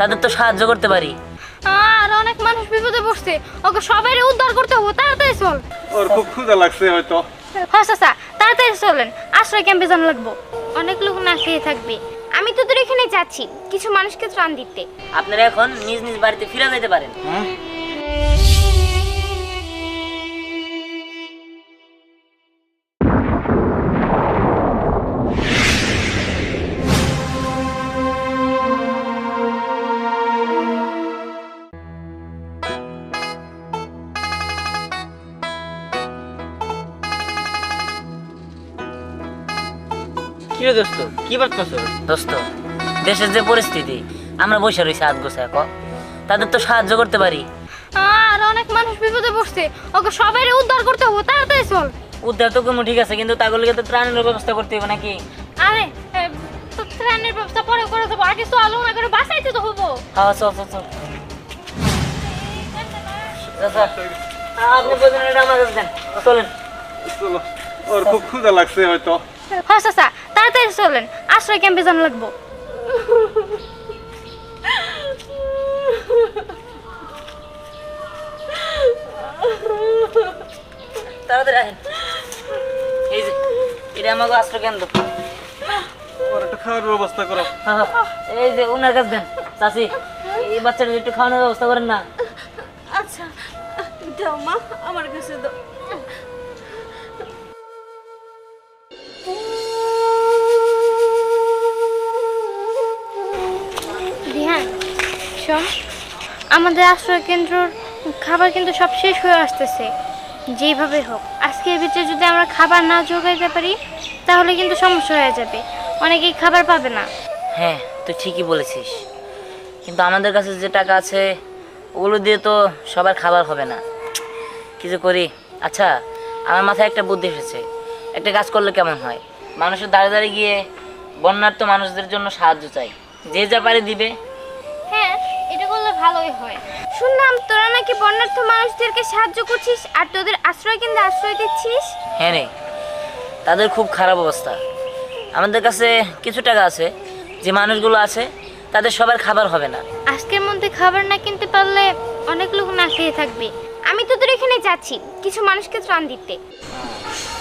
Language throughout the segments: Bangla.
তাদের তো সাহায্য করতে পারি। আর অনেক মানুষ বিপদে পড়ছে, ওকে সবাইরে উদ্ধার করতে হবে। তাড়াতাড়ি চল। ওর খুব ক্ষুধা লাগছে হয়তো। হ্যাঁ চাচা, তাড়াতাড়ি চলেন, আশ্রয় ক্যাম্পে যান লাগবো। অনেক লোক না খেয়ে থাকবে। আমি তোদের এখানে যাচ্ছি কিছু মানুষকে ত্রাণ দিতে। আপনারা এখন নিজ নিজ বাড়িতে ফিরে যেতে পারেন। কি রে দোস্ত, কি ভাবতেছ? দোস্ত, দেশের যে পরিস্থিতি, আমরা বসে রয়েছি হাত গোছায়, তাদের তো সাহায্য করতে পারি। আর অনেক মানুষ বিপদে পড়ছে, ওকে সবাইরে উদ্ধার করতে হবে। তাড়াতাড়ি চল। উদ্ধার তো কোনো ঠিক আছে, কিন্তু তাগুলোকে তো ত্রাণের ব্যবস্থা করতে হবে নাকি? আরে তো ত্রাণের ব্যবস্থা পরে করে দেবো, আগে চল, না করে বাঁচাইতে তো হবো। হ্যাঁ চল চল চল। চাচা, আপনি বলছেন এটা আমার কাছে দেন, চলেন। চলো, ওর খুব ক্ষুধা লাগছে হয়তো। হ্যাঁ চাচা, তাড়াতাড়ি চলেন, আশ্রয় ক্যাম্পে যান লাগবো। তাড়াতাড়ি আসেন। এই যে এটা আমাকে আশ্রয় কেন্দ্র। ওর একটা খাওয়ার ব্যবস্থা করো। হ্যাঁ, এই যে ওনার কাছে দেন। চাচি, এই বাচ্চাটা একটু খাওয়ানোর ব্যবস্থা করেন না। আচ্ছা দাও মা, আমার কাছে দাও। রিহান, শোন, আমাদের আশ্রয় কেন্দ্রর খাবার কিন্তু সব শেষ হয়ে আসতেছে। যেভাবে হোক আজকের ভিতরে যদি আমরা খাবার না জোগাইতে পারি তাহলে কিন্তু সমস্যা হয়ে যাবে, অনেকেই খাবার পাবে না। হ্যাঁ, তুই ঠিকই বলেছিস, কিন্তু আমাদের কাছে যে টাকা আছে ওগুলো দিয়ে তো সবার খাবার হবে না। কিছু করি। আচ্ছা, আমার মাথায় একটা বুদ্ধি এসেছে। একটা কাজ করলে কেমন হয়? মানুষের দাঁড়িয়ে দাঁড়িয়ে গিয়ে বন্যার্ত মানুষদের জন্য সাহায্য চাই, যে যা পারে দিবে। হ্যাঁ, এটা করলে ভালোই হয়। শুনলাম তোরা নাকি বন্যার্থ মানুষদেরকে সাহায্য করছিস আর তোদের আশ্রয় কেন্দ্রে আশ্রয় দিচ্ছিস। হ্যাঁ রে, তাদের খুব খারাপ অবস্থা। আমাদের কাছে কিছু টাকা আছে, যে মানুষগুলো আছে তাদের সবার খাবার হবে না। আজকের মধ্যে খাবার না কিনতে পারলে অনেক লোক না খেয়ে থাকবে। আমি তোদের এখানে যাচ্ছি কিছু মানুষকে ত্রাণ দিতে।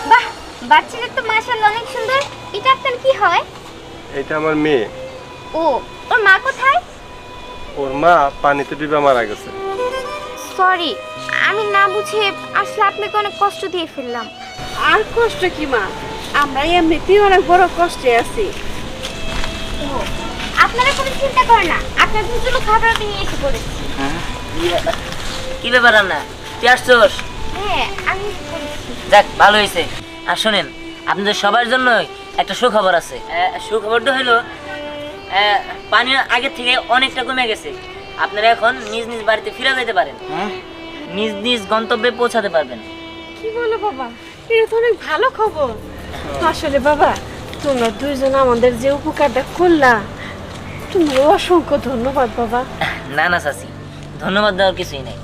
বাহ, বাচ্চাটা তো মাশাআল্লাহ অনেক সুন্দর। এটা আপনার কি হয়? এটা আমার মেয়ে। ও, ওর মা কোথায়? ওর মা পানিতে ডুবে মারা গেছে। সরি, আমি না বুঝে আসলে আপনাকে অনেক কষ্ট দিয়ে ফেললাম। আর কষ্ট কি মা, আমরা এমনিতেই অনেক বড় কষ্টে আছি। আপনারা কোনো চিন্তা করেন না, আপনাদের জন্য খাবার আমি নিয়ে এসে পড়েছি। কি ব্যাপার রান্না, তুই আসছোস? হ্যাঁ, আমি এসে পড়েছি। যাক, ভালো হয়েছে। আর শোনেন, আপনাদের সবার জন্য একটা সুখবর আছে। সুখবরটা হলো পানি আগের থেকে অনেকটা কমে গেছে। আপনারা এখন নিজ নিজ বাড়িতে ফিরে যেতে পারেন, নিজ নিজ গন্তব্যে পৌঁছাতে পারবেন। কি বলো বাবা, এটা তো অনেক ভালো খবর। আসলে বাবা, তোমরা দুইজন আমাদের যে উপকারটা করলা, তুমি অসংখ্য ধন্যবাদ বাবা। না না চাচি, ধন্যবাদ দেওয়ার কিছুই নেই,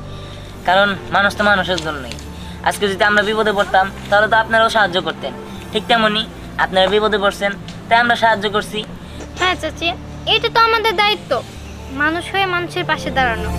কারণ মানুষ তো মানুষের জন্যই। আজকে যদি আমরা বিপদে পড়তাম তাহলে তো আপনারাও সাহায্য করতেন। ঠিক তেমনই আপনারা বিপদে পড়ছেন, তাই আমরা সাহায্য করছি। হ্যাঁ চাচি, এটা তো আমাদের দায়িত্ব, মানুষ হয়ে মানুষের পাশে দাঁড়ানো।